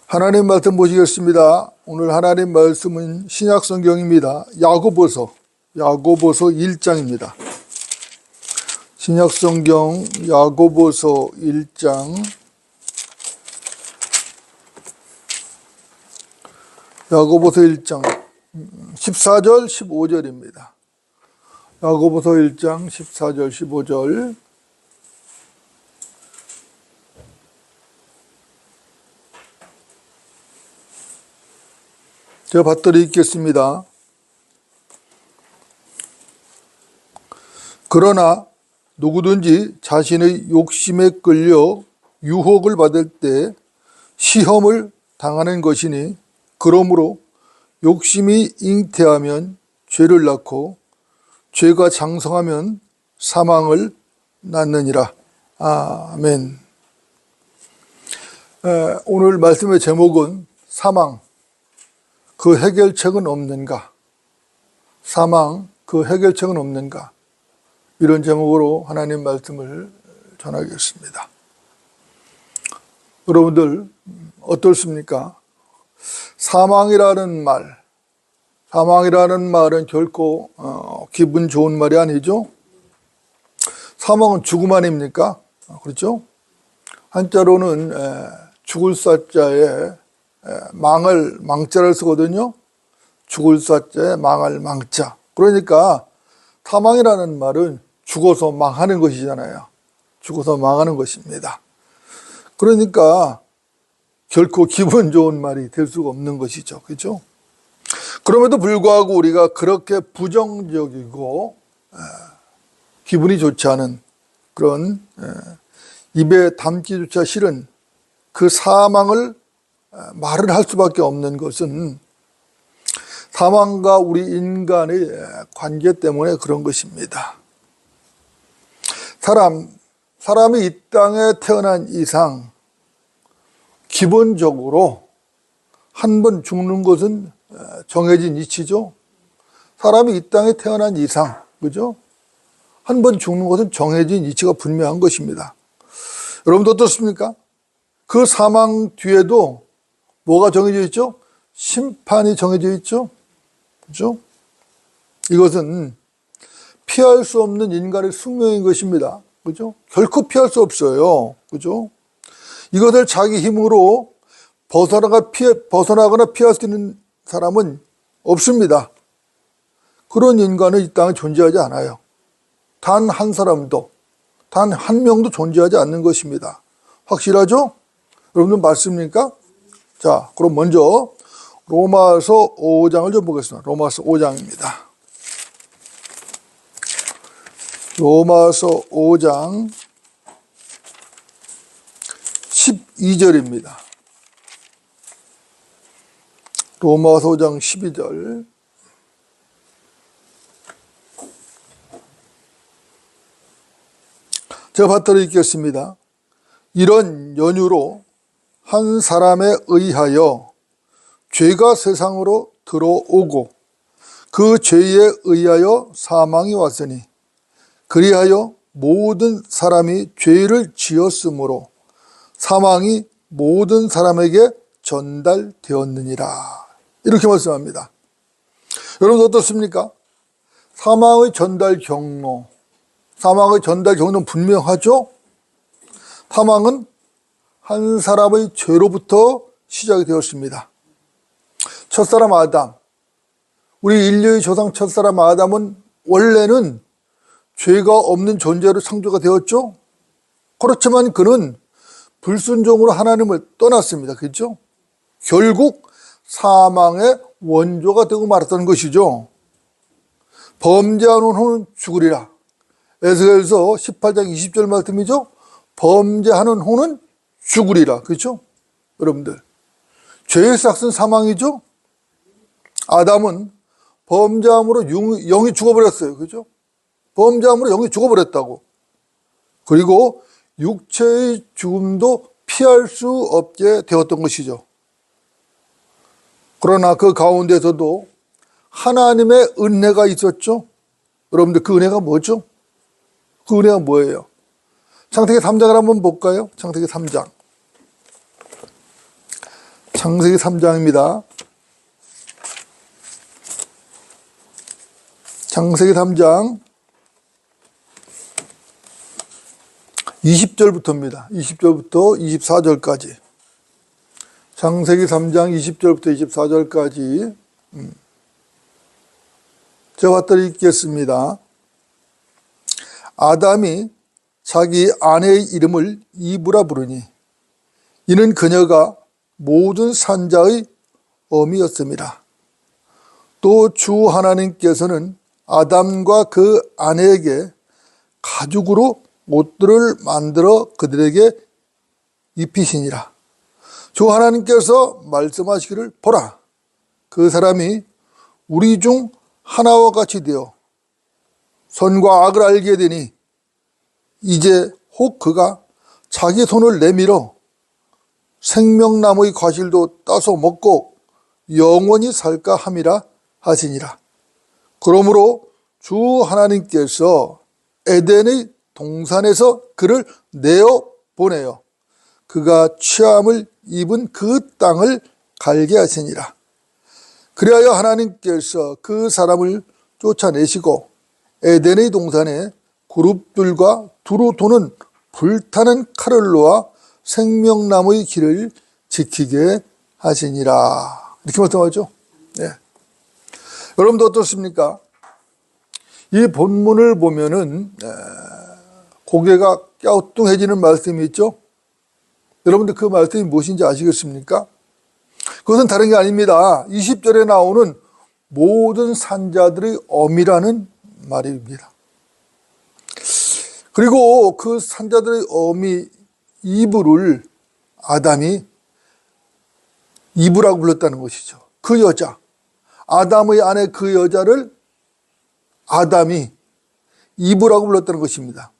하나님 말씀 보시겠습니다. 오늘 하나님 말씀은 신약 성경입니다. 야고보서 1장입니다. 신약 성경 야고보서 1장 14절 15절입니다. 야고보서 1장 14절 15절. 제가 받들어 읽겠습니다. 그러나 누구든지 자신의 욕심에 끌려 유혹을 받을 때 시험을 당하는 것이니, 그러므로 욕심이 잉태하면 죄를 낳고 죄가 장성하면 사망을 낳느니라. 아멘. 오늘 말씀의 제목은 사망, 그 해결책은 없는가? 사망, 그 해결책은 없는가? 이런 제목으로 하나님 말씀을 전하겠습니다. 여러분들 어떻습니까? 사망이라는 말은 결코 기분 좋은 말이 아니죠. 사망은 죽음 아닙니까? 그렇죠? 한자로는 죽을 사자에 망자를 쓰거든요. 죽을 사자에 망할 망자. 그러니까 사망이라는 말은 죽어서 망하는 것이잖아요. 죽어서 망하는 것입니다. 그러니까 결코 기분 좋은 말이 될 수가 없는 것이죠. 그렇죠? 그럼에도 불구하고 우리가 그렇게 부정적이고 기분이 좋지 않은 그런 입에 담기조차 싫은 그 사망을 말을 할 수밖에 없는 것은 사망과 우리 인간의 관계 때문에 그런 것입니다. 사람이 이 땅에 태어난 이상 기본적으로 한 번 죽는 것은 정해진 이치죠. 사람이 이 땅에 태어난 이상, 그죠? 한 번 죽는 것은 정해진 이치가 분명한 것입니다. 여러분도 어떻습니까? 그 사망 뒤에도 뭐가 정해져 있죠? 심판이 정해져 있죠? 그죠? 이것은 피할 수 없는 인간의 숙명인 것입니다. 그죠? 결코 피할 수 없어요. 그죠? 이것을 자기 힘으로 벗어나거나 피할 수 있는 사람은 없습니다. 그런 인간은 이 땅에 존재하지 않아요. 단 한 사람도, 단 한 명도 존재하지 않는 것입니다. 확실하죠? 여러분들 맞습니까? 자, 그럼 먼저 로마서 5장을 좀 보겠습니다. 로마서 5장입니다. 로마서 5장 12절입니다. 로마서 5장 12절. 제가 받들어 읽겠습니다. 이런 연유로 한 사람에 의하여 죄가 세상으로 들어오고 그 죄에 의하여 사망이 왔으니, 그리하여 모든 사람이 죄를 지었으므로 사망이 모든 사람에게 전달되었느니라. 이렇게 말씀합니다. 여러분 어떻습니까? 사망의 전달 경로는 분명하죠? 사망은 한 사람의 죄로부터 시작이 되었습니다. 첫사람 아담, 우리 인류의 조상 첫사람 아담은 원래는 죄가 없는 존재로 창조가 되었죠. 그렇지만 그는 불순종으로 하나님을 떠났습니다. 그렇죠? 결국 사망의 원조가 되고 말았다는 것이죠. 범죄하는 후는 죽으리라. 에스겔서 18장 20절 말씀이죠. 범죄하는 후는 죽으리라. 그렇죠? 여러분들, 죄의 삭은 사망이죠. 아담은 범죄함으로 영이 죽어버렸어요. 그렇죠? 범죄함으로 영이 죽어버렸다고. 그리고 육체의 죽음도 피할 수 없게 되었던 것이죠. 그러나 그 가운데서도 하나님의 은혜가 있었죠. 여러분들 그 은혜가 뭐죠? 그 은혜가 뭐예요? 창세기 3장을 한번 볼까요? 창세기 3장. 창세기 3장입니다. 창세기 3장 20절부터입니다. 20절부터 24절까지. 창세기 3장 20절부터 24절까지 제가 갖다 읽겠습니다. 아담이 자기 아내의 이름을 이브라 부르니 이는 그녀가 모든 산자의 어미였습니다. 또 주 하나님께서는 아담과 그 아내에게 가죽으로 옷들을 만들어 그들에게 입히시니라. 주 하나님께서 말씀하시기를 보라, 그 사람이 우리 중 하나와 같이 되어 선과 악을 알게 되니 이제 혹 그가 자기 손을 내밀어 생명나무의 과실도 따서 먹고 영원히 살까 함이라 하시니라. 그러므로 주 하나님께서 에덴의 동산에서 그를 내어 보내어 그가 취함을 입은 그 땅을 갈게 하시니라. 그리하여 하나님께서 그 사람을 쫓아내시고 에덴의 동산에 그룹들과 두루 도는 불타는 칼을 놓아 생명나무의 길을 지키게 하시니라. 이렇게 말씀하죠. 네. 여러분도 어떻습니까? 이 본문을 보면은 고개가 갸우뚱해지는 말씀이 있죠. 여러분들 그 말씀이 무엇인지 아시겠습니까? 그것은 다른 게 아닙니다. 20절에 나오는 모든 산자들의 어미라는 말입니다. 그리고 그 산자들의 어미 이브를 아담이 이브라고 불렀다는 것이죠. 그 여자, 아담의 아내 그 여자를 아담이 이브라고 불렀다는 것입니다.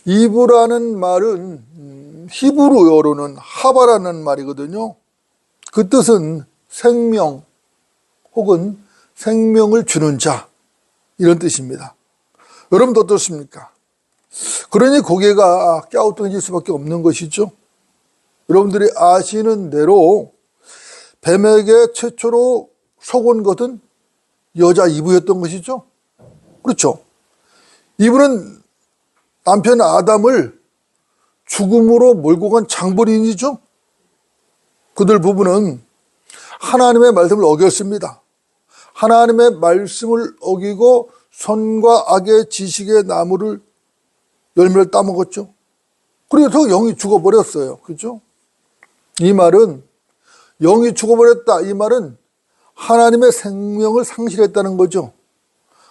이브라는 말은 히브리어로는 하바라는 말이거든요. 그 뜻은 생명 혹은 생명을 주는 자, 이런 뜻입니다. 여러분도 어떻습니까? 그러니 고개가 갸우뚱해질 수밖에 없는 것이죠. 여러분들이 아시는 대로 뱀에게 최초로 속은 것은 여자 이브였던 것이죠. 그렇죠. 이브는 남편 아담을 죽음으로 몰고 간 장본인이죠. 그들 부부는 하나님의 말씀을 어겼습니다. 하나님의 말씀을 어기고 선과 악의 지식의 나무를 열매를 따먹었죠. 그래서 영이 죽어버렸어요. 그렇죠? 이 말은 영이 죽어버렸다. 이 말은 하나님의 생명을 상실했다는 거죠.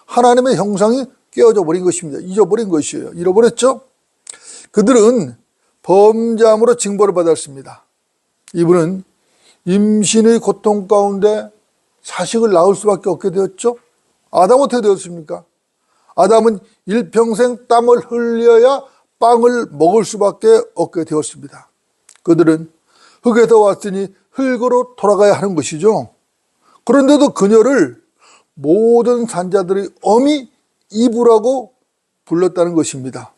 하나님의 형상이 깨어져 버린 것입니다. 잊어버린 것이에요. 잃어버렸죠? 그들은 범죄함으로 징벌을 받았습니다. 이분은 임신의 고통 가운데 자식을 낳을 수밖에 없게 되었죠. 아담은 어떻게 되었습니까? 아담은 일평생 땀을 흘려야 빵을 먹을 수밖에 없게 되었습니다. 그들은 흙에서 왔으니 흙으로 돌아가야 하는 것이죠. 그런데도 그녀를 모든 산자들의 어미 이브라고 불렀다는 것입니다.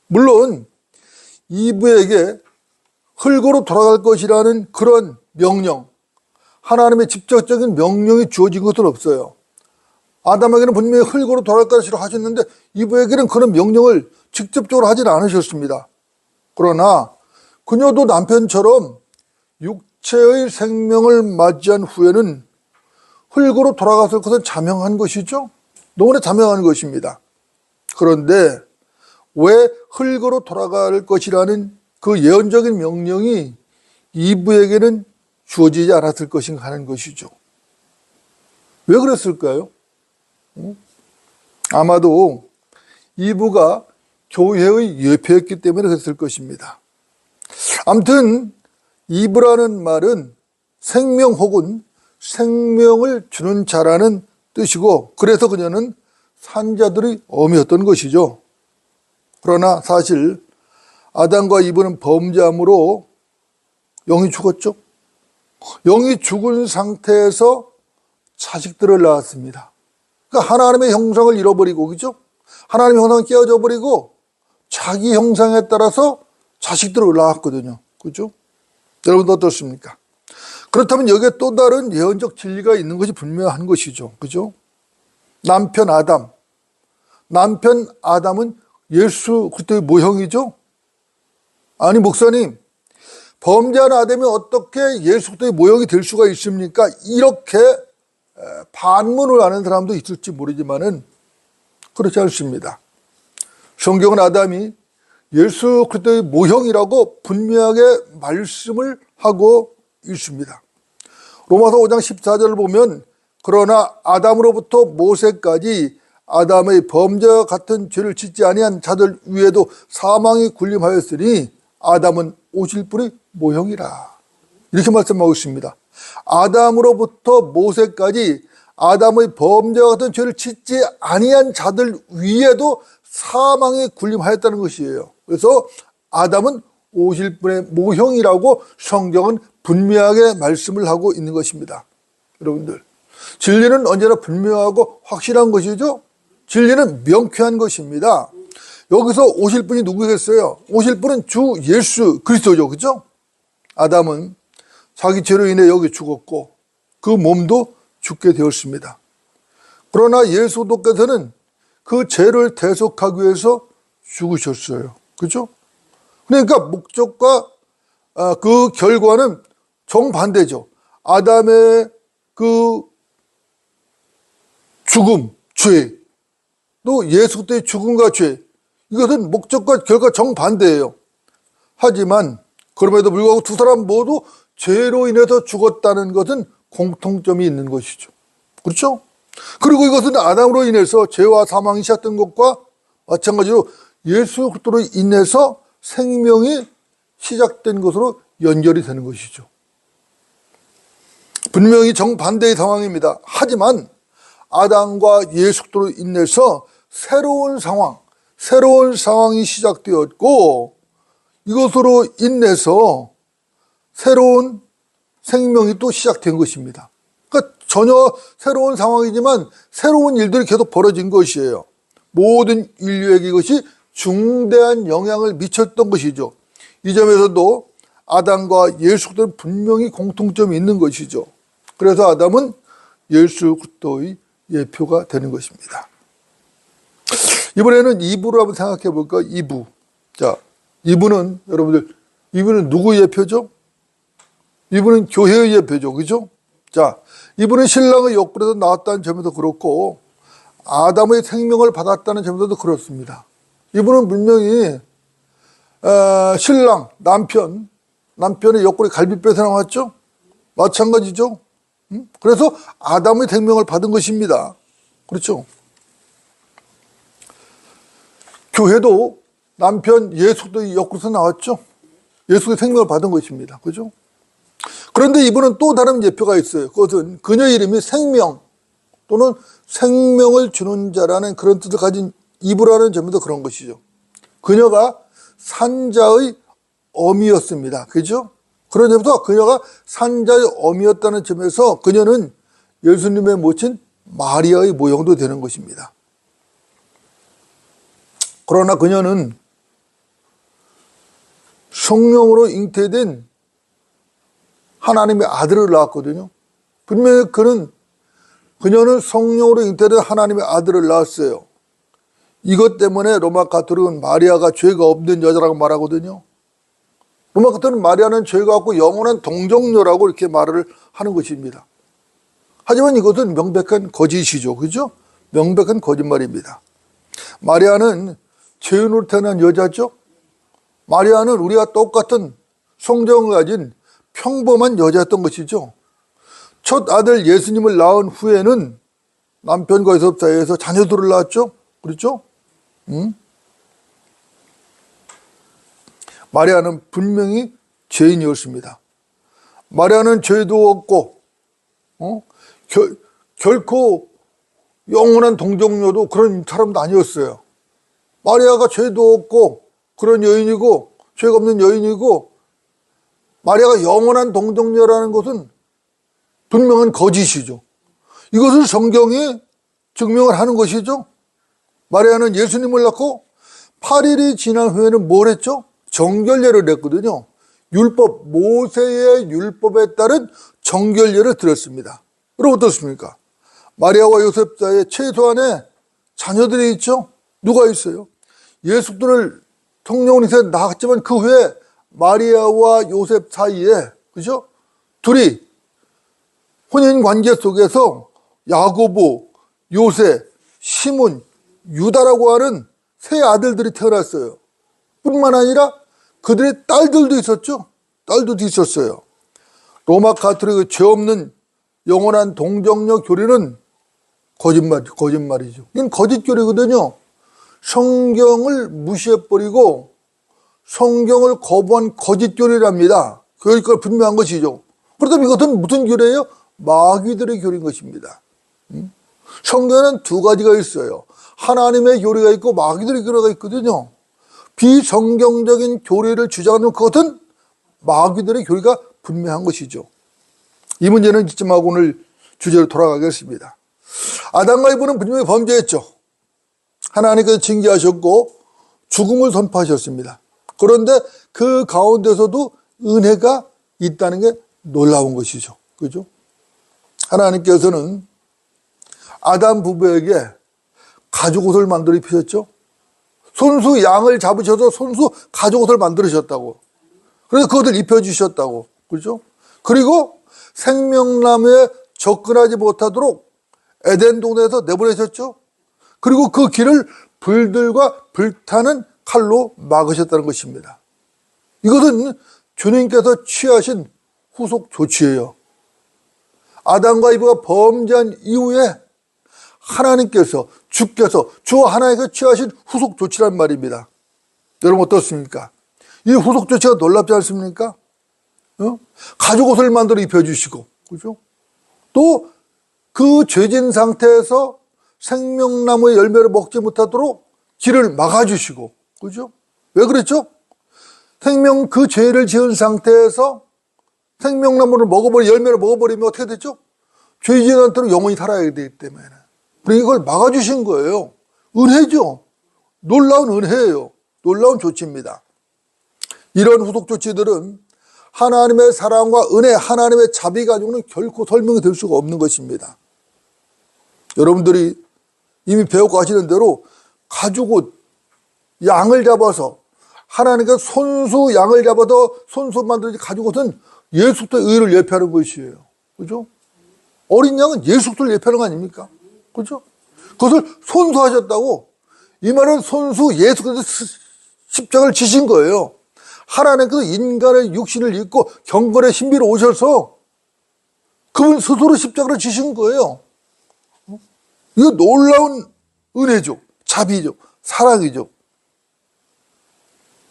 물론 이브에게 흙으로 돌아갈 것이라는 그런 명령, 하나님의 직접적인 명령이 주어진 것은 없어요. 아담에게는 분명히 흙으로 돌아갈 것이라고 하셨는데 이브에게는 그런 명령을 직접적으로 하지는 않으셨습니다. 그러나 그녀도 남편처럼 육체의 생명을 맞이한 후에는 흙으로 돌아갔을 것은 자명한 것이죠. 너무나 자명한 것입니다. 그런데 왜 흙으로 돌아갈 것이라는 그 예언적인 명령이 이브에게는 주어지지 않았을 것인가 하는 것이죠. 왜 그랬을까요? 아마도 이브가 교회의 예표였기 때문에 그랬을 것입니다. 아무튼 이브라는 말은 생명 혹은 생명을 주는 자라는 뜻이고, 그래서 그녀는 산자들의 어미였던 것이죠. 그러나 사실 아담과 이브는 범죄함으로 영이 죽었죠. 영이 죽은 상태에서 자식들을 낳았습니다. 그러니까 하나님의 형상을 잃어버리고, 그죠? 하나님의 형상을 깨어져 버리고 자기 형상에 따라서 자식들을 낳았거든요. 그죠? 여러분도 어떻습니까? 그렇다면 여기에 또 다른 예언적 진리가 있는 것이 분명한 것이죠. 그죠? 남편 아담은 예수 그리스도의 모형이죠? 아니, 목사님, 범죄한 아담이 어떻게 예수 그리스도의 모형이 될 수가 있습니까? 이렇게 반문을 하는 사람도 있을지 모르지만은 그렇지 않습니다. 성경은 아담이 예수 그리스도의 모형이라고 분명하게 말씀을 하고 있습니다. 로마서 5장 14절을 보면 그러나 아담으로부터 모세까지 아담의 범죄와 같은 죄를 짓지 아니한 자들 위에도 사망이 군림하였으니 아담은 오실 분의 모형이라. 이렇게 말씀하고 있습니다. 아담으로부터 모세까지 아담의 범죄와 같은 죄를 짓지 아니한 자들 위에도 사망에 군림하였다는 것이에요. 그래서 아담은 오실 분의 모형이라고 성경은 분명하게 말씀을 하고 있는 것입니다. 여러분들, 진리는 언제나 분명하고 확실한 것이죠. 진리는 명쾌한 것입니다. 여기서 오실 분이 누구겠어요? 오실 분은 주 예수 그리스도죠. 그죠? 아담은 자기 죄로 인해 여기 죽었고 그 몸도 죽게 되었습니다. 그러나 예수 그리스도께서는 그 죄를 대속하기 위해서 죽으셨어요. 그죠? 그러니까 목적과 그 결과는 정반대죠. 아담의 그 죽음, 죄, 또 예수 그리스도의 죽음과 죄, 이것은 목적과 결과 정반대예요. 하지만 그럼에도 불구하고 두 사람 모두 죄로 인해서 죽었다는 것은 공통점이 있는 것이죠. 그렇죠? 그리고 이것은 아담으로 인해서 죄와 사망이 시작된 것과 마찬가지로 예수 그리스도로 인해서 생명이 시작된 것으로 연결이 되는 것이죠. 분명히 정반대의 상황입니다. 하지만 아담과 예수 그리스도로 인해서 새로운 상황이 시작되었고 이것으로 인해서 새로운 생명이 또 시작된 것입니다. 그러니까 전혀 새로운 상황이지만 새로운 일들이 계속 벌어진 것이에요. 모든 인류에게 이것이 중대한 영향을 미쳤던 것이죠. 이 점에서도 아담과 예수 그리스도는 분명히 공통점이 있는 것이죠. 그래서 아담은 예수 그리스도의 예표가 되는 것입니다. 이번에는 2부로 한번 생각해 볼까요? 2부. 자, 2부는 여러분들, 2부는 누구의 예표죠? 2부는 교회의 예표죠. 그죠? 자, 2부는 신랑의 옆구리에서 나왔다는 점에서 그렇고 아담의 생명을 받았다는 점에서도 그렇습니다. 2부는 분명히 신랑, 남편의 옆구리 갈비뼈에서 나왔죠? 마찬가지죠? 그래서 아담의 생명을 받은 것입니다. 그렇죠? 교회도 남편 예수도 옆구리에서 나왔죠? 예수의 생명을 받은 것입니다. 그죠? 그런데 이분은 또 다른 예표가 있어요. 그것은 그녀 이름이 생명 또는 생명을 주는 자라는 그런 뜻을 가진 이브라는 점에서 그런 것이죠. 그녀가 산자의 어미였습니다. 그죠? 그런 점에서 그녀가 산자의 어미였다는 점에서 그녀는 예수님의 모친 마리아의 모형도 되는 것입니다. 그러나 그녀는 성령으로 잉태된 하나님의 아들을 낳았거든요. 분명히 그녀는 성령으로 잉태된 하나님의 아들을 낳았어요. 이것 때문에 로마 가톨릭은 마리아가 죄가 없는 여자라고 말하거든요. 로마 가톨릭은 마리아는 죄가 없고 영원한 동정녀라고 이렇게 말을 하는 것입니다. 하지만 이것은 명백한 거짓이죠. 그죠? 명백한 거짓말입니다. 마리아는 죄인으로 태어난 여자죠. 마리아는 우리가 똑같은 성정을 가진 평범한 여자였던 것이죠. 첫 아들 예수님을 낳은 후에는 남편과 요셉 사이에서 자녀들을 낳았죠. 그렇죠? 마리아는 분명히 죄인이었습니다. 마리아는 죄도 없고 결코 영원한 동정녀도 그런 사람도 아니었어요. 마리아가 죄도 없고 그런 여인이고 죄가 없는 여인이고 마리아가 영원한 동정녀라는 것은 분명한 거짓이죠. 이것을 성경이 증명을 하는 것이죠. 마리아는 예수님을 낳고 8일이 지난 후에는 뭘 했죠? 정결례를 했거든요. 율법, 모세의 율법에 따른 정결례를 드렸습니다. 여러분 어떻습니까? 마리아와 요셉 사이에 최소한의 자녀들이 있죠? 누가 있어요? 예수들을 성령으로 낳았지만 그 후에 마리아와 요셉 사이에, 그죠? 둘이 혼인 관계 속에서 야고보, 요셉, 시몬, 유다라고 하는 세 아들들이 태어났어요. 뿐만 아니라 그들의 딸들도 있었죠. 딸들도 있었어요. 로마 가톨릭의 죄 없는 영원한 동정녀 교리는 거짓말이죠. 이건 거짓 교리거든요. 성경을 무시해버리고 성경을 거부한 거짓 교리랍니다. 교리가 분명한 것이죠. 그렇다면 이것은 무슨 교리예요? 마귀들의 교리인 것입니다. 성경에는 두 가지가 있어요. 하나님의 교리가 있고 마귀들의 교리가 있거든요. 비성경적인 교리를 주장하는 그것은 마귀들의 교리가 분명한 것이죠. 이 문제는 이쯤 하고 오늘 주제로 돌아가겠습니다. 아담과 이브는 분명히 범죄했죠. 하나님께서 징계하셨고 죽음을 선포하셨습니다. 그런데 그 가운데서도 은혜가 있다는 게 놀라운 것이죠. 그죠? 하나님께서는 아담 부부에게 가죽 옷을 만들어 입히셨죠. 손수 양을 잡으셔서 손수 가죽 옷을 만들으셨다고. 그래서 그것을 입혀주셨다고. 그죠? 그리고 생명나무에 접근하지 못하도록 에덴 동네에서 내보내셨죠. 그리고 그 길을 불들과 불타는 칼로 막으셨다는 것입니다. 이것은 주님께서 취하신 후속 조치예요. 아담과 이브가 범죄한 이후에 하나님께서, 주께서, 주 하나님께서 취하신 후속 조치란 말입니다. 여러분 어떻습니까? 이 후속 조치가 놀랍지 않습니까? 가죽 옷을 만들어 입혀주시고, 그죠? 또 그 죄진 상태에서 생명나무의 열매를 먹지 못하도록 길을 막아주시고, 그죠? 왜 그랬죠? 그 죄를 지은 상태에서 생명나무를 열매를 먹어버리면 어떻게 되죠? 죄진 상태로 영원히 살아야 되기 때문에. 그러니까 이걸 막아주신 거예요. 은혜죠. 놀라운 은혜예요. 놀라운 조치입니다. 이런 후속 조치들은 하나님의 사랑과 은혜, 하나님의 자비 가지고는 결코 설명이 될 수가 없는 것입니다. 여러분들이 이미 배우고 가시는 대로 가죽옷, 양을 잡아서 하나님께서 손수 양을 잡아서 손수 만들어진 가죽옷은 예수의 의를 예표하는 것이에요. 그죠? 어린 양은 예수를 예표하는 거 아닙니까? 그죠? 그것을 손수하셨다고. 이 말은 손수 예수께서 십자가를 지신 거예요. 하나님께서 인간의 육신을 입고 경건의 신비로 오셔서 그분 스스로 십자가를 지신 거예요. 이거 놀라운 은혜죠. 자비죠. 사랑이죠.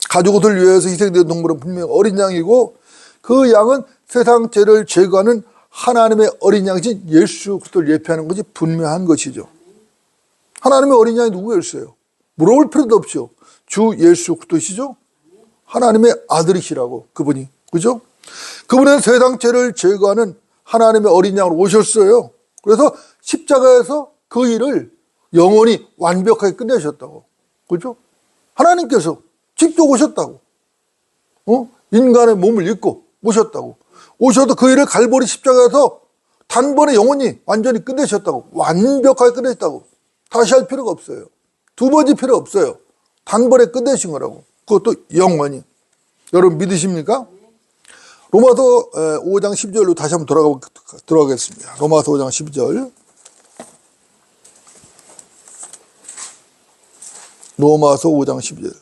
가죽옷을 위해서 희생된 동물은 분명히 어린 양이고 그 양은 세상 죄를 제거하는 하나님의 어린 양이신 예수 그리스도를 예표하는 것이 분명한 것이죠. 하나님의 어린 양이 누구였어요? 물어볼 필요도 없죠. 주 예수 그리스도시죠. 하나님의 아들이시라고 그분이. 그죠? 그분은 세상 죄를 제거하는 하나님의 어린 양으로 오셨어요. 그래서 십자가에서 그 일을 영원히 완벽하게 끝내셨다고. 그죠? 하나님께서 직접 오셨다고. 인간의 몸을 입고 오셨다고. 오셔도 그 일을 갈보리 십자가에서 단번에 영원히 완전히 끝내셨다고. 완벽하게 끝내셨다고. 다시 할 필요가 없어요. 두 번이 필요 없어요. 단번에 끝내신 거라고. 그것도 영원히. 여러분 믿으십니까? 로마서 5장 10절로 다시 한번 돌아가겠습니다. 로마서 5장 10절. 로마서 5장 10절.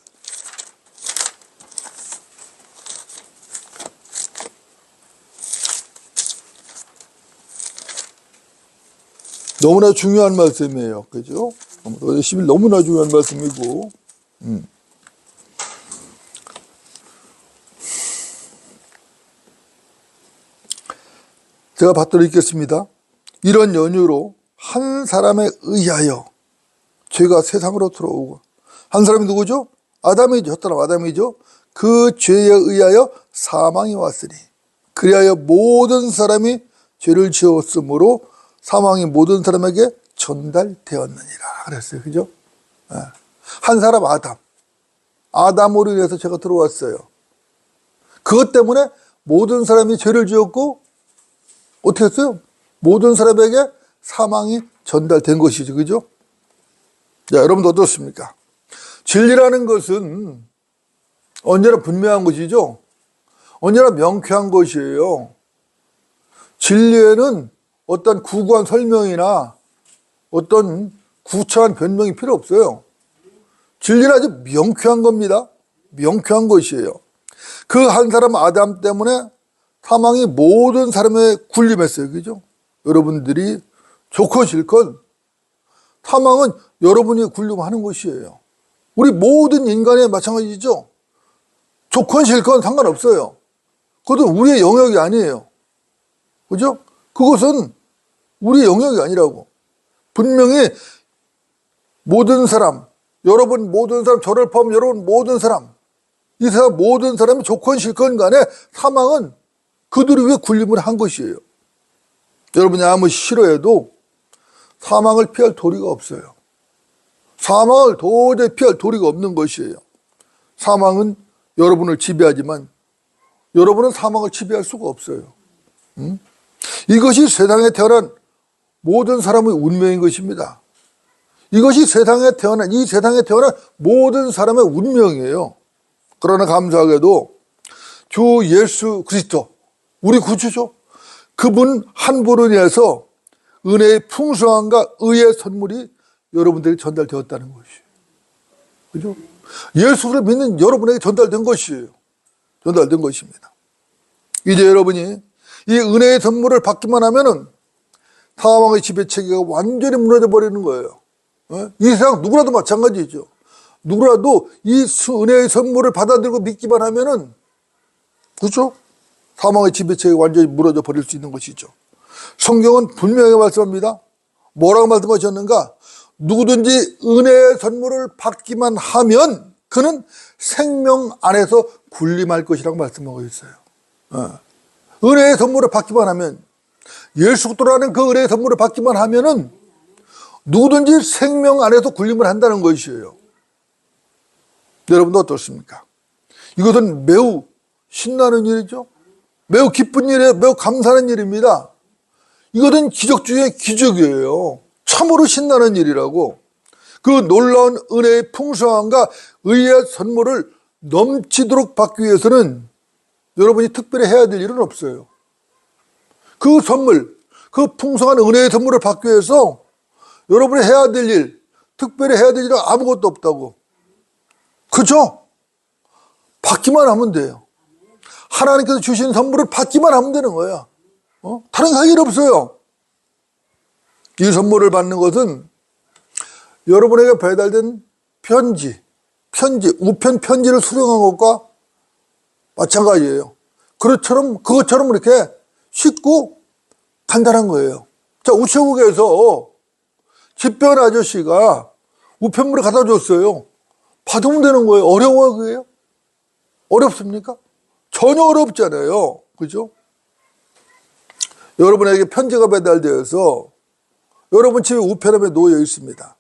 너무나 중요한 말씀이에요. 그죠? 10일 너무나 중요한 말씀이고. 제가 받들어 읽겠습니다. 이런 연유로 한 사람에 의하여 죄가 세상으로 들어오고, 한 사람이 누구죠? 아담이죠. 첫 사람 아담이죠. 그 죄에 의하여 사망이 왔으니 그리하여 모든 사람이 죄를 지었으므로 사망이 모든 사람에게 전달되었느니라 그랬어요. 그죠? 한 사람 아담으로 인해서 죄가 들어왔어요. 그것 때문에 모든 사람이 죄를 지었고 어떻게 했어요? 모든 사람에게 사망이 전달된 것이죠. 그죠? 자, 여러분도 어떻습니까? 진리라는 것은 언제나 분명한 것이죠. 언제나 명쾌한 것이에요. 진리에는 어떤 구구한 설명이나 어떤 구차한 변명이 필요 없어요. 진리는 아주 명쾌한 겁니다. 명쾌한 것이에요. 그 한 사람 아담 때문에 사망이 모든 사람에 군림했어요. 그죠? 여러분들이 좋건 싫건 사망은 여러분이 군림하는 것이에요. 우리 모든 인간에 마찬가지죠. 좋건 싫건 상관없어요. 그것은 우리의 영역이 아니에요. 그죠? 그것은 우리의 영역이 아니라고. 분명히 모든 사람, 여러분 모든 사람, 저를 포함 여러분 모든 사람, 이 세상 모든 사람이 좋건 싫건 간에 사망은 그들을 위해 군림을 한 것이에요. 여러분이 아무리 싫어해도 사망을 피할 도리가 없어요. 사망을 도저히 피할 도리가 없는 것이에요. 사망은 여러분을 지배하지만 여러분은 사망을 지배할 수가 없어요. 이것이 세상에 태어난 모든 사람의 운명인 것입니다. 이것이 이 세상에 태어난 모든 사람의 운명이에요. 그러나 감사하게도 주 예수 그리스도, 우리 구주죠. 그분 한 분으로 인해서 은혜의 풍성함과 의의 선물이 여러분들에게 전달되었다는 것이에요. 그죠? 예수를 믿는 여러분에게 전달된 것이에요. 전달된 것입니다. 이제 여러분이 이 은혜의 선물을 받기만 하면은 사망의 지배체계가 완전히 무너져 버리는 거예요. 이 세상 누구라도 마찬가지죠. 누구라도 이 은혜의 선물을 받아들고 믿기만 하면은, 그렇죠? 사망의 지배체계가 완전히 무너져 버릴 수 있는 것이죠. 성경은 분명하게 말씀합니다. 뭐라고 말씀하셨는가? 누구든지 은혜의 선물을 받기만 하면 그는 생명 안에서 군림할 것이라고 말씀하고 있어요. 은혜의 선물을 받기만 하면, 예수 그리스도라는 그 은혜의 선물을 받기만 하면은 누구든지 생명 안에서 군림을 한다는 것이에요. 여러분도 어떻습니까? 이것은 매우 신나는 일이죠. 매우 기쁜 일이에요. 매우 감사하는 일입니다. 이것은 기적 중에 기적이에요. 참으로 신나는 일이라고. 그 놀라운 은혜의 풍성함과 의의 선물을 넘치도록 받기 위해서는 여러분이 특별히 해야 될 일은 없어요. 그 선물, 그 풍성한 은혜의 선물을 받기 위해서 여러분이 해야 될 일, 특별히 해야 될 일은 아무것도 없다고. 그죠? 받기만 하면 돼요. 하나님께서 주신 선물을 받기만 하면 되는 거야. 다른 할 일 없어요. 이 선물을 받는 것은 여러분에게 배달된 편지, 우편 편지를 수령한 것과 마찬가지예요. 그것처럼 이렇게 쉽고 간단한 거예요. 자, 우체국에서 집배원 아저씨가 우편물을 갖다 줬어요. 받으면 되는 거예요. 어려워요, 그게요? 어렵습니까? 전혀 어렵잖아요. 그죠? 여러분에게 편지가 배달되어서 여러분 집에 우편함에 놓여 있습니다.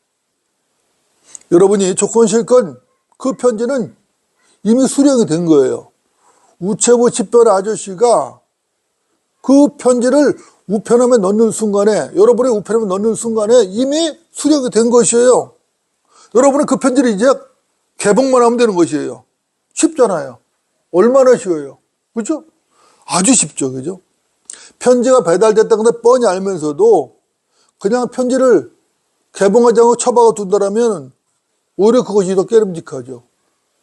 여러분이 조건 실건 그 편지는 이미 수령이 된 거예요. 우체부 집배원 아저씨가 그 편지를 우편함에 넣는 순간에, 여러분의 우편함에 넣는 순간에 이미 수령이 된 것이에요. 여러분은 그 편지를 이제 개봉만 하면 되는 것이에요. 쉽잖아요. 얼마나 쉬워요. 그죠? 아주 쉽죠. 그죠? 편지가 배달됐다는 걸 뻔히 알면서도 그냥 편지를 개봉하지 않고 처박아 둔다라면 오히려 그것이 더 깨름직하죠.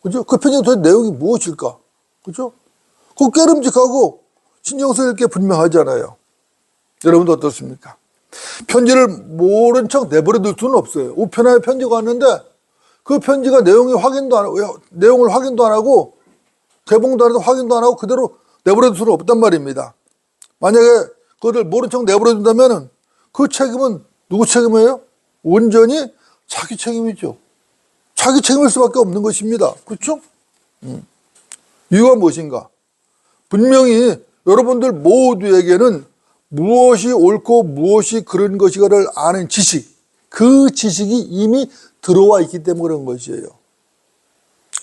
그죠? 그 편지의 도대체 내용이 무엇일까? 그죠? 그거 깨름직하고 신경 쓸 게 분명하잖아요. 여러분도 어떻습니까? 편지를 모른 척 내버려 둘 수는 없어요. 우편함에 편지가 왔는데 그 편지가 내용을 확인도 안 하고 개봉도 안 해도 확인도 안 하고 그대로 내버려 둘 수는 없단 말입니다. 만약에 그것을 모른 척 내버려 둔다면 그 책임은 누구 책임이에요? 온전히 자기 책임이죠. 자기 책임일 수밖에 없는 것입니다. 그렇죠? 이유가 무엇인가? 분명히 여러분들 모두에게는 무엇이 옳고 무엇이 그런 것이가를 아는 지식, 그 지식이 이미 들어와 있기 때문에 그런 것이에요.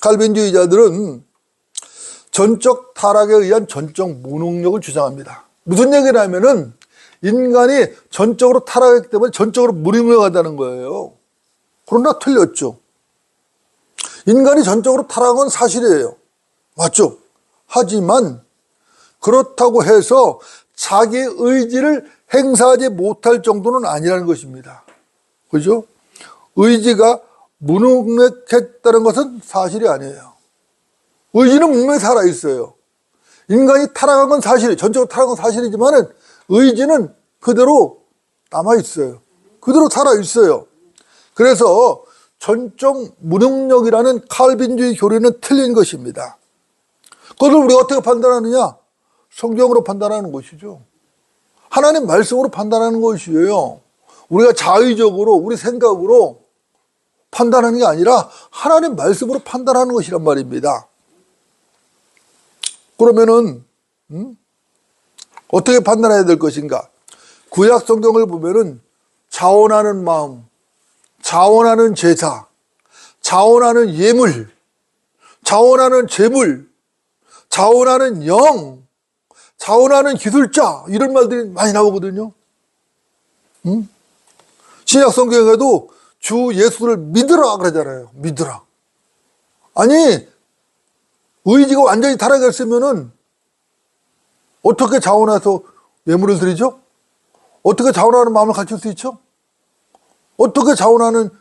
칼빈주의자들은 전적 타락에 의한 전적 무능력을 주장합니다. 무슨 얘기냐면은 인간이 전적으로 타락했기 때문에 전적으로 무능력하다는 거예요. 그러나 틀렸죠. 인간이 전적으로 타락한 건 사실이에요. 맞죠? 하지만 그렇다고 해서 자기 의지를 행사하지 못할 정도는 아니라는 것입니다. 그죠? 의지가 무능력했다는 것은 사실이 아니에요. 의지는 분명히 살아있어요. 인간이 타락한 건 사실이에요. 전적으로 타락한 건 사실이지만 의지는 그대로 남아있어요. 그대로 살아있어요. 그래서 전적 무능력이라는 칼빈주의 교리는 틀린 것입니다. 그것을 우리가 어떻게 판단하느냐? 성경으로 판단하는 것이죠. 하나님 말씀으로 판단하는 것이에요. 우리가 자의적으로 우리 생각으로 판단하는 게 아니라 하나님 말씀으로 판단하는 것이란 말입니다. 그러면은 어떻게 판단해야 될 것인가? 구약 성경을 보면은 자원하는 마음, 자원하는 제사, 자원하는 예물, 자원하는 재물, 자원하는 영, 자원하는 기술자, 이런 말들이 많이 나오거든요. 신약 성경에도 주 예수를 믿으라 그러잖아요. 믿으라. 아니, 의지가 완전히 타락했으면은 어떻게 자원해서 예물을 드리죠? 어떻게 자원하는 마음을 갖출 수 있죠? 어떻게 자원하는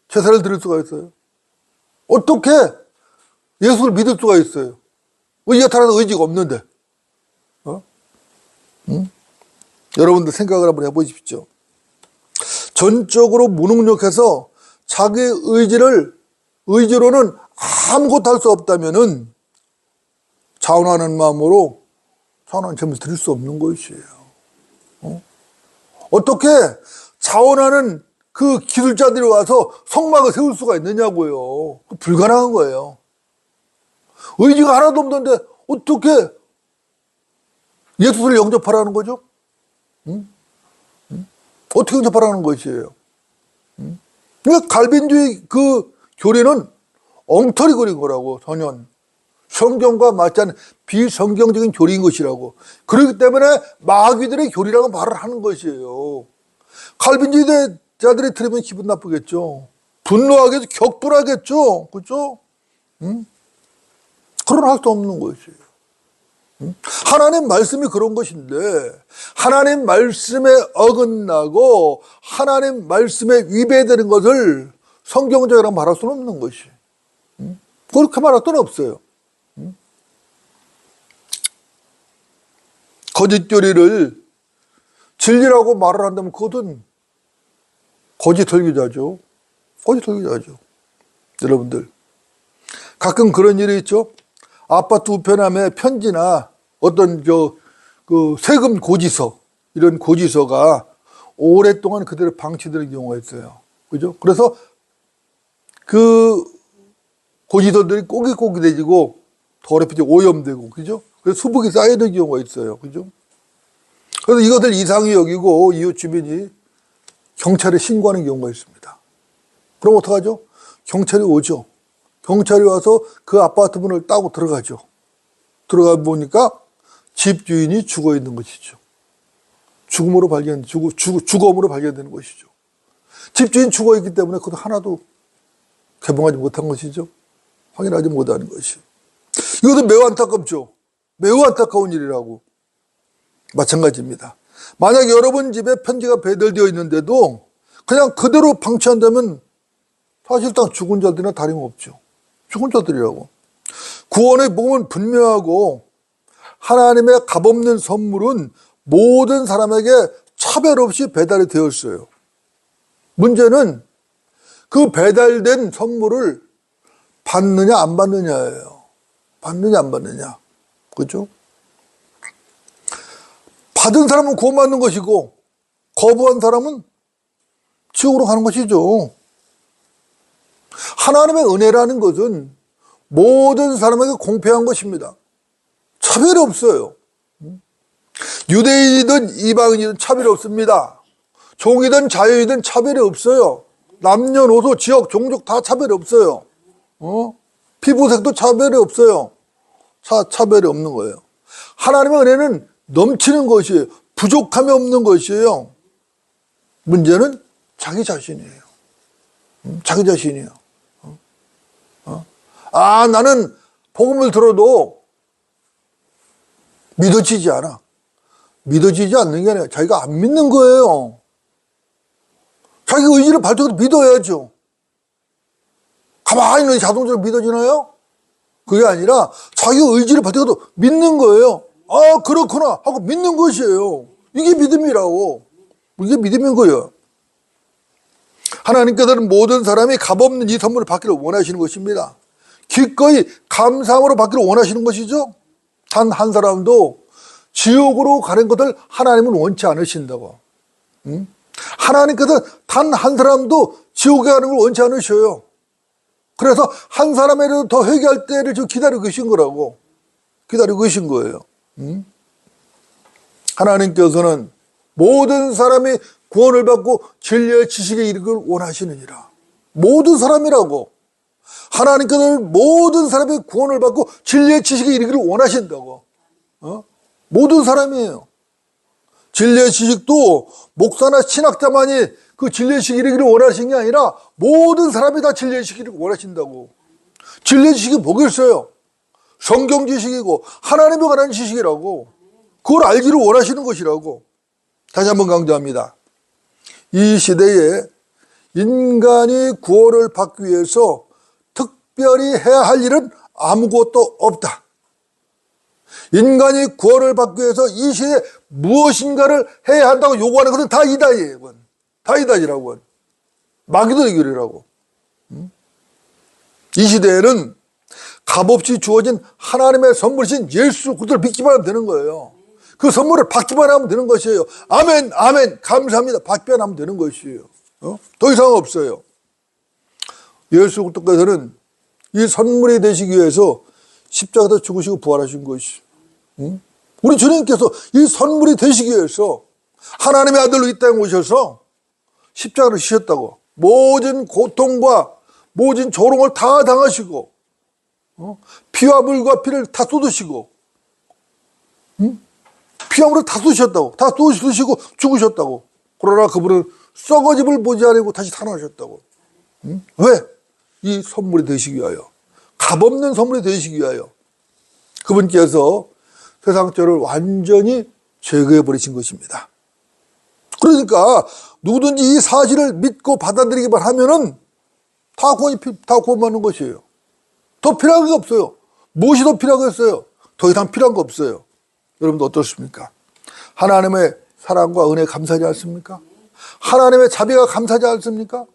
제사를 드릴 수가 있어요? 어떻게 예수를 믿을 수가 있어요? 의지가 타락해서 의지가 없는데. 여러분들 생각을 한번 해보십시오. 전적으로 무능력해서 자기 의지로는 아무것도 할 수 없다면은 자원하는 마음으로 자원하는 재물을 드릴 수 없는 것이에요. 어떻게 자원하는 그 기술자들이 와서 성막을 세울 수가 있느냐고요. 불가능한 거예요. 의지가 하나도 없는데 어떻게 예수를 영접하라는 거죠? 어떻게 영접하라는 것이에요? 그러니까 갈빈주의 그 교리는 엉터리 그린 거라고. 전혀 성경과 맞지 않는 비성경적인 교리인 것이라고. 그렇기 때문에 마귀들의 교리라고 말을 하는 것이에요. 칼빈주의자들이 들으면 기분 나쁘겠죠. 분노하겠죠. 격분하겠죠. 그렇죠? 그런 할 수 없는 것이에요. 하나님 말씀이 그런 것인데 하나님 말씀에 어긋나고 하나님 말씀에 위배되는 것을 성경적이라고 말할 수는 없는 것이. 그렇게 말할 수는 없어요. 거짓 교리를 진리라고 말을 한다면 그것은 거짓 설교자죠. 거짓 설교자죠. 여러분들 가끔 그런 일이 있죠. 아파트 우편함에 편지나 어떤 그 세금 고지서, 이런 고지서가 오랫동안 그대로 방치되는 경우가 있어요. 그죠? 그래서 그 고지서들이 꼬깃꼬깃해지고 더럽혀지고 오염되고, 그죠? 그래서 수북이 쌓이는 경우가 있어요. 그죠? 그래서 이것을 이상히 여기고 이웃 주민이 경찰에 신고하는 경우가 있습니다. 그럼 어떡하죠? 경찰이 오죠. 경찰이 와서 그 아파트 문을 따고 들어가죠. 들어가 보니까 집주인이 죽어 있는 것이죠. 죽음으로 발견되는 것이죠. 집주인 죽어 있기 때문에 그것도 하나도 개봉하지 못한 것이죠. 확인하지 못하는 것이. 이것도 매우 안타깝죠. 매우 안타까운 일이라고. 마찬가지입니다. 만약 여러분 집에 편지가 배달되어 있는데도 그냥 그대로 방치한다면 사실상 죽은 자들이나 다름없죠. 죽은 자들이라고. 구원의 복음은 분명하고 하나님의 값없는 선물은 모든 사람에게 차별 없이 배달이 되었어요. 문제는 그 배달된 선물을 받느냐 안 받느냐예요. 받느냐 안 받느냐. 그렇죠? 받은 사람은 구원받는 것이고 거부한 사람은 지옥으로 가는 것이죠. 하나님의 은혜라는 것은 모든 사람에게 공평한 것입니다. 차별이 없어요. 유대인이든 이방인이든 차별이 없습니다. 종이든 자유이든 차별이 없어요. 남녀노소, 지역, 종족 다 차별이 없어요. 피부색도 차별이 없어요. 차별이 없는 거예요. 하나님의 은혜는 넘치는 것이에요. 부족함이 없는 것이에요. 문제는 자기 자신이에요. 자기 자신이에요. 나는 복음을 들어도 믿어지지 않아. 믿어지지 않는 게 아니라 자기가 안 믿는 거예요. 자기 의지를 발동해서 믿어야죠. 가만히 있는 자동차로 믿어지나요? 그게 아니라 자기 의지를 발동해서 믿는 거예요. 그렇구나 하고 믿는 것이에요. 이게 믿음이라고. 이게 믿음인 거예요. 하나님께서는 모든 사람이 값없는 이 선물을 받기를 원하시는 것입니다. 기꺼이 감사함으로 받기를 원하시는 것이죠. 단 한 사람도 지옥으로 가는 것을 하나님은 원치 않으신다고. 하나님께서 단 한 사람도 지옥에 가는 걸 원치 않으셔요. 그래서 한 사람이라도 더 회개할 때를 지금 기다리고 계신 거라고. 기다리고 계신 거예요. 하나님께서는 모든 사람이 구원을 받고 진리의 지식에 이르기를 원하시느니라. 모든 사람이라고. 하나님께서는 모든 사람이 구원을 받고 진리의 지식에 이르기를 원하신다고. 모든 사람이에요. 진리의 지식도 목사나 신학자만이 그 진리의 지식에 이르기를 원하시는 게 아니라 모든 사람이 다 진리의 지식을 원하신다고. 진리의 지식이 뭐겠어요? 성경 지식이고 하나님에 관한 지식이라고. 그걸 알기를 원하시는 것이라고. 다시 한번 강조합니다. 이 시대에 인간이 구원을 받기 위해서 특별히 해야 할 일은 아무것도 없다. 인간이 구원을 받기 위해서 이 시대에 무엇인가를 해야 한다고 요구하는 것은 다 이다예요. 다 이다지라고. 마귀들의 길이라고. 이 시대에는 값없이 주어진 하나님의 선물이신 예수 그리스도를 믿기만 하면 되는 거예요. 그 선물을 받기만 하면 되는 것이에요. 아멘, 아멘, 감사합니다. 받기만 하면 되는 것이에요. 더 이상 없어요. 예수 그리스도께서는 이 선물이 되시기 위해서 십자가에서 죽으시고 부활하신 것이. 우리 주님께서 이 선물이 되시기 위해서 하나님의 아들로 이 땅에 오셔서 십자가를 지셨다고. 모든 고통과 모든 조롱을 다 당하시고 피와 물과 피를 다 쏟으시고 피와 물을 다 쏟으셨다고. 다 쏟으시고 죽으셨다고. 그러나 그분은 썩어짐을 보지 않고 다시 살아나셨다고. 왜? 이 선물이 되시기 위하여. 값없는 선물이 되시기 위하여. 그분께서 세상 죄를 완전히 제거해 버리신 것입니다. 그러니까 누구든지 이 사실을 믿고 받아들이기만 하면은 다 구원받는 것이에요. 더 필요한 게 없어요. 무엇이 더 필요하겠어요? 더 이상 필요한 거 없어요. 여러분도 어떻습니까? 하나님의 사랑과 은혜에 감사하지 않습니까? 하나님의 자비가 감사하지 않습니까?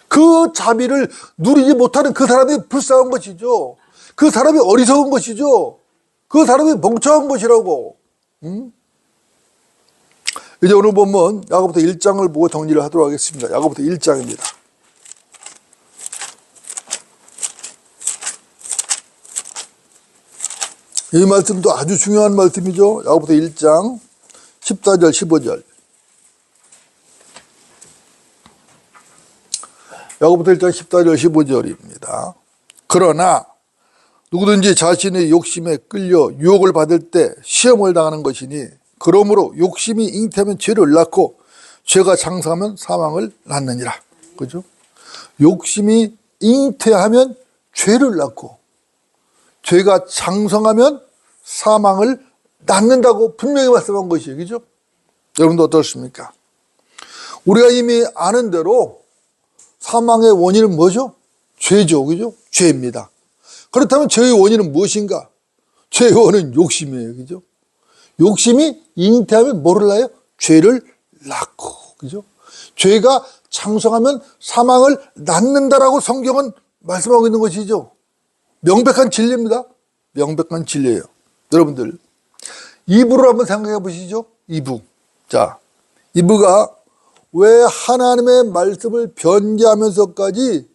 그 자비를 누리지 못하는 그 사람이 불쌍한 것이죠. 그 사람이 어리석은 것이죠. 그 사람이 멍청한 것이라고. 이제 오늘 보면 야고보서 1장을 보고 정리를 하도록 하겠습니다. 야고보서 1장입니다. 이 말씀도 아주 중요한 말씀이죠. 야고보서 1장 14절 15절. 야고보서 1장 14절 15절입니다. 그러나 누구든지 자신의 욕심에 끌려 유혹을 받을 때 시험을 당하는 것이니 그러므로 욕심이 잉태하면 죄를 낳고 죄가 장성하면 사망을 낳느니라. 그죠? 욕심이 잉태하면 죄를 낳고 죄가 장성하면 사망을 낳는다고 분명히 말씀한 것이에요. 그죠? 여러분도 어떻습니까? 우리가 이미 아는 대로 사망의 원인은 뭐죠? 죄죠. 그죠? 죄입니다. 그렇다면 죄의 원인은 무엇인가? 죄의 원인은 욕심이에요. 그죠? 욕심이 잉태하면 뭐를 낳아요? 죄를 낳고. 그죠? 죄가 장성하면 사망을 낳는다라고 성경은 말씀하고 있는 것이죠. 명백한 진리입니다. 명백한 진리예요. 여러분들 2부를 한번 생각해 보시죠. 2부. 자, 2부가 왜 하나님의 말씀을 변개하면서까지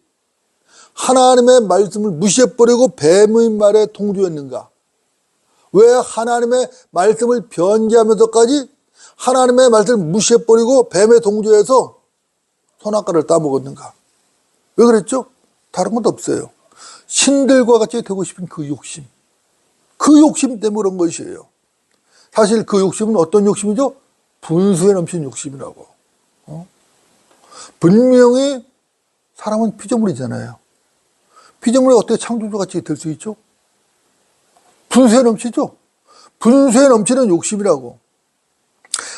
하나님의 말씀을 무시해버리고 뱀의 말에 동조했는가? 왜 하나님의 말씀을 변개하면서까지 하나님의 말씀을 무시해버리고 뱀에 동조해서 선악과를 따먹었는가? 왜 그랬죠? 다른 것도 없어요. 신들과 같이 되고 싶은 그 욕심. 그 욕심 때문에 그런 것이에요. 사실 그 욕심은 어떤 욕심이죠? 분수에 넘치는 욕심이라고. 분명히 사람은 피조물이잖아요. 피조물이 어떻게 창조주같이 될 수 있죠? 분수에 넘치죠? 분수에 넘치는 욕심이라고.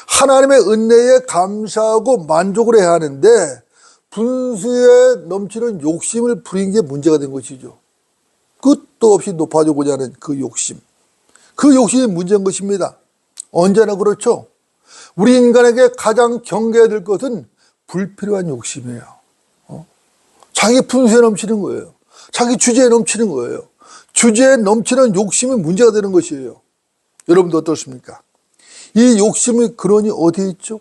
하나님의 은혜에 감사하고 만족을 해야 하는데 분수에 넘치는 욕심을 부린 게 문제가 된 것이죠. 끝도 없이 높아지고자 하는 그 욕심. 그 욕심이 문제인 것입니다. 언제나 그렇죠. 우리 인간에게 가장 경계해야 될 것은 불필요한 욕심이에요. 자기 분수에 넘치는 거예요. 자기 주제에 넘치는 거예요. 주제에 넘치는 욕심이 문제가 되는 것이에요. 여러분도 어떻습니까? 이 욕심의 근원이 어디에 있죠?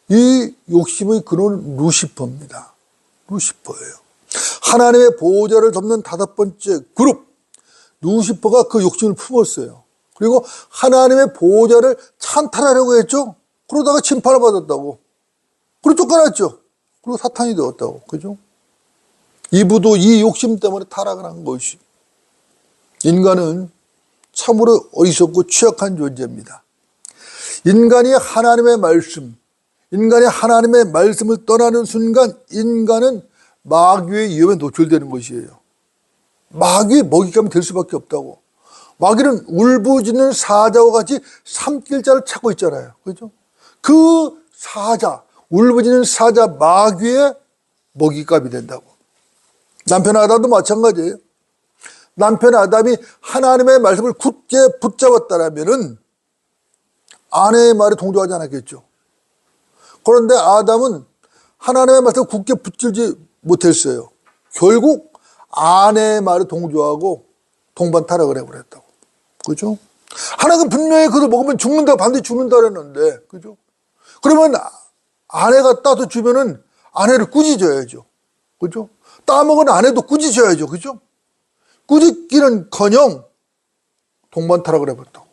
이 욕심의 근원은 루시퍼입니다. 루시퍼예요. 하나님의 보호자를 덮는 5번째 그룹, 루시퍼가 그 욕심을 품었어요. 그리고 하나님의 보호자를 찬탈하려고 했죠. 그러다가 심판을 받았다고. 그리고 쫓겨났죠. 그리고 사탄이 되었다고. 그죠? 이브도 이 욕심 때문에 타락을 한 것이. 인간은 참으로 어리석고 취약한 존재입니다. 인간이 하나님의 말씀을 떠나는 순간 인간은 마귀의 위험에 노출되는 것이에요. 마귀의 먹잇감이 될 수밖에 없다고. 마귀는 울부짖는 사자와 같이 삼킬 자를 찾고 있잖아요. 그죠? 그 사자, 울부짖는 사자 마귀의 먹잇감이 된다고. 남편 아담도 마찬가지예요. 남편 아담이 하나님의 말씀을 굳게 붙잡았다라면은 아내의 말에 동조하지 않았겠죠. 그런데 아담은 하나님의 말씀을 굳게 붙들지 못했어요. 결국 아내의 말에 동조하고 동반 타락을 해버렸다고. 그죠? 하나님은 분명히 그걸 먹으면 죽는다, 반드시 죽는다 그랬는데, 그죠? 그러면 아내가 따서 주면은 아내를 꾸짖어야죠. 그죠? 따먹은 아내도 꾸짖어야죠. 그죠? 꾸짖기는 커녕 동반 타락을 해버렸다고.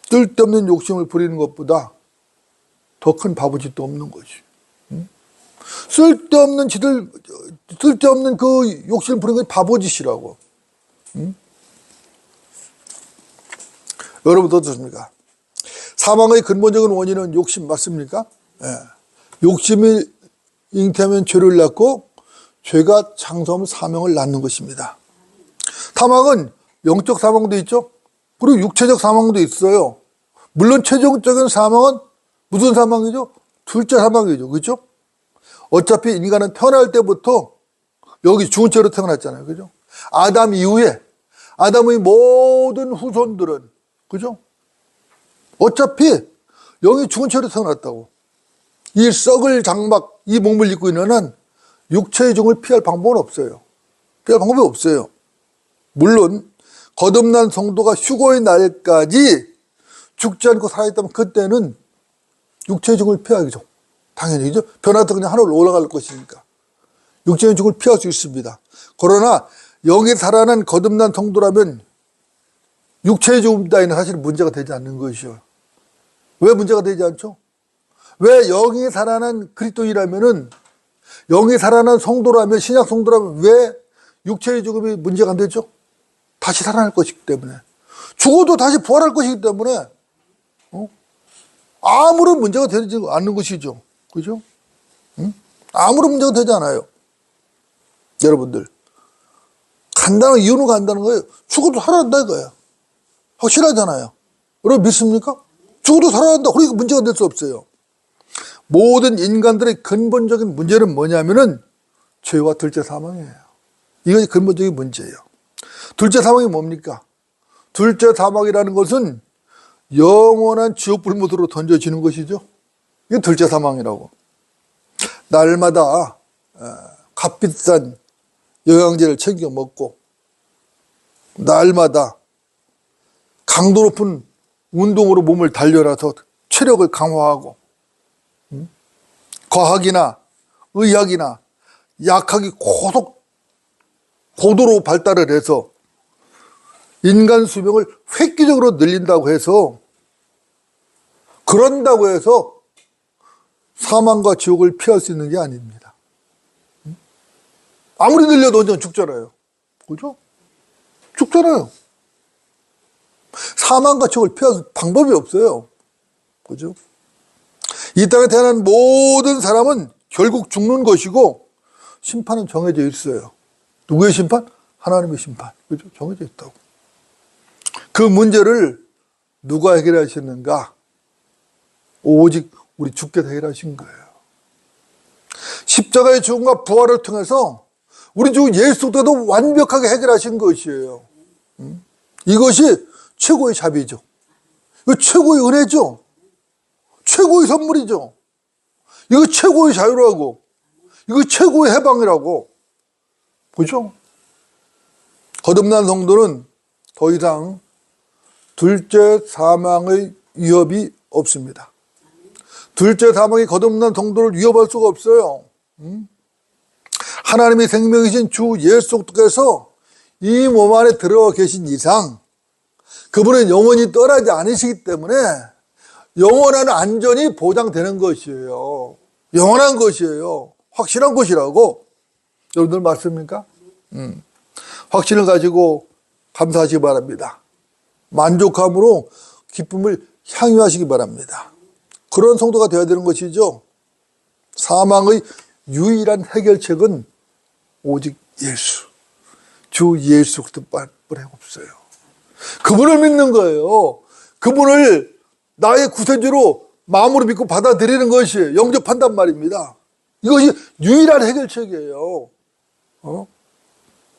쓸데없는 욕심을 부리는 것보다 더 큰 바보짓도 없는 거지. 쓸데없는 그 욕심을 부리는 게 바보짓이라고. 여러분 어떻습니까? 사망의 근본적인 원인은 욕심 맞습니까? 예. 욕심이 잉태하면 죄를 낳고 죄가 장성하면 사명을 낳는 것입니다. 사망은 영적 사망도 있죠. 그리고 육체적 사망도 있어요. 물론 최종적인 사망은 무슨 사망이죠? 둘째 사망이죠. 그렇죠? 어차피 인간은 태어날 때부터 여기 죽은 채로 태어났잖아요. 그죠? 아담 이후에 아담의 모든 후손들은 그죠? 어차피 영이 죽은 채로 태어났다고. 이 썩을 장막, 이 몸을 입고 있는 한 육체의 종을 피할 방법은 없어요. 피할 방법이 없어요. 물론 거듭난 성도가 휴거의 날까지 죽지 않고 살아있다면 그때는 육체의 죽음을 피하겠죠. 당연히죠. 변화도 그냥 하늘로 올라갈 것이니까. 육체의 죽음을 피할 수 있습니다. 그러나 영이 살아난 거듭난 성도라면 육체의 죽음 따위는 사실 문제가 되지 않는 것이요. 왜 문제가 되지 않죠? 왜 영이 살아난 그리스도인이라면은 영이 살아난 성도라면 신약 성도라면 왜 육체의 죽음이 문제가 안 되죠? 다시 살아날 것이기 때문에. 죽어도 다시 부활할 것이기 때문에 아무런 문제가 되지 않는 것이죠. 그죠? 아무런 문제가 되지 않아요. 여러분들. 간다는 이유는 간다는 거예요. 죽어도 살아난다 이거예요. 확실하잖아요. 여러분 믿습니까? 죽어도 살아난다. 그러니까 문제가 될 수 없어요. 모든 인간들의 근본적인 문제는 뭐냐면은 죄와 둘째 사망이에요. 이것이 근본적인 문제예요. 둘째 사망이 뭡니까? 둘째 사망이라는 것은 영원한 지옥 불못으로 던져지는 것이죠. 이게 둘째 사망이라고. 날마다 값비싼 영양제를 챙겨 먹고 날마다 강도 높은 운동으로 몸을 단련해서 체력을 강화하고 과학이나 의학이나 약학이 고도로 발달을 해서 인간 수명을 획기적으로 늘린다고 해서 그런다고 해서 사망과 지옥을 피할 수 있는 게 아닙니다. 아무리 늘려도 언젠가 죽잖아요. 그죠? 죽잖아요. 사망과 책을 피할 방법이 없어요. 그죠? 이 땅에 태어난 모든 사람은 결국 죽는 것이고 심판은 정해져 있어요. 누구의 심판? 하나님의 심판. 그죠? 정해져 있다고. 그 문제를 누가 해결하셨는가? 오직 우리 주께서 해결하신 거예요. 십자가의 죽음과 부활을 통해서 우리 주 예수 그리스도도 완벽하게 해결하신 것이에요. 이것이 최고의 자비죠. 이거 최고의 은혜죠. 최고의 선물이죠. 이거 최고의 자유라고. 이거 최고의 해방이라고. 그죠? 거듭난 성도는 더 이상 둘째 사망의 위협이 없습니다. 둘째 사망이 거듭난 성도를 위협할 수가 없어요. 하나님의 생명이신 주 예수 그리스도께서 이 몸 안에 들어가 계신 이상 그분은 영원히 떠나지 않으시기 때문에 영원한 안전이 보장되는 것이에요. 영원한 것이에요. 확실한 것이라고. 여러분들 맞습니까? 확신을 가지고 감사하시기 바랍니다. 만족함으로 기쁨을 향유하시기 바랍니다. 그런 성도가 되어야 되는 것이죠. 사망의 유일한 해결책은 오직 예수, 주 예수 그리스도밖에 없어요. 그분을 믿는 거예요. 그분을 나의 구세주로 마음으로 믿고 받아들이는 것이 영접한단 말입니다. 이것이 유일한 해결책이에요.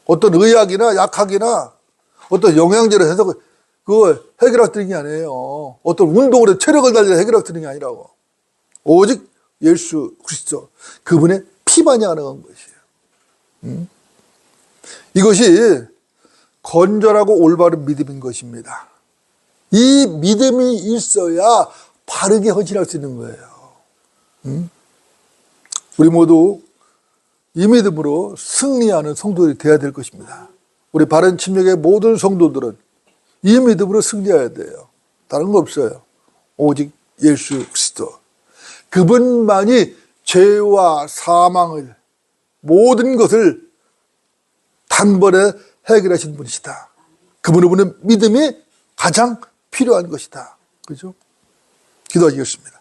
어떤 의학이나 약학이나 어떤 영양제를 해서 그걸 해결할 수 있는 게 아니에요. 어떤 운동으로 체력을 달려 해결할 수 있는 게 아니라고. 오직 예수 그리스도 그분의 피만이 가능한 것이에요. 이것이 건전하고 올바른 믿음인 것입니다. 이 믿음이 있어야 바르게 헌신할 수 있는 거예요. 우리 모두 이 믿음으로 승리하는 성도들이 되어야 될 것입니다. 우리 바른 침략의 모든 성도들은 이 믿음으로 승리해야 돼요. 다른 거 없어요. 오직 예수 그리스도. 그분만이 죄와 사망을 모든 것을 단번에 해결하신 분이시다. 그분을 보는 믿음이 가장 필요한 것이다. 그죠? 기도하시겠습니다.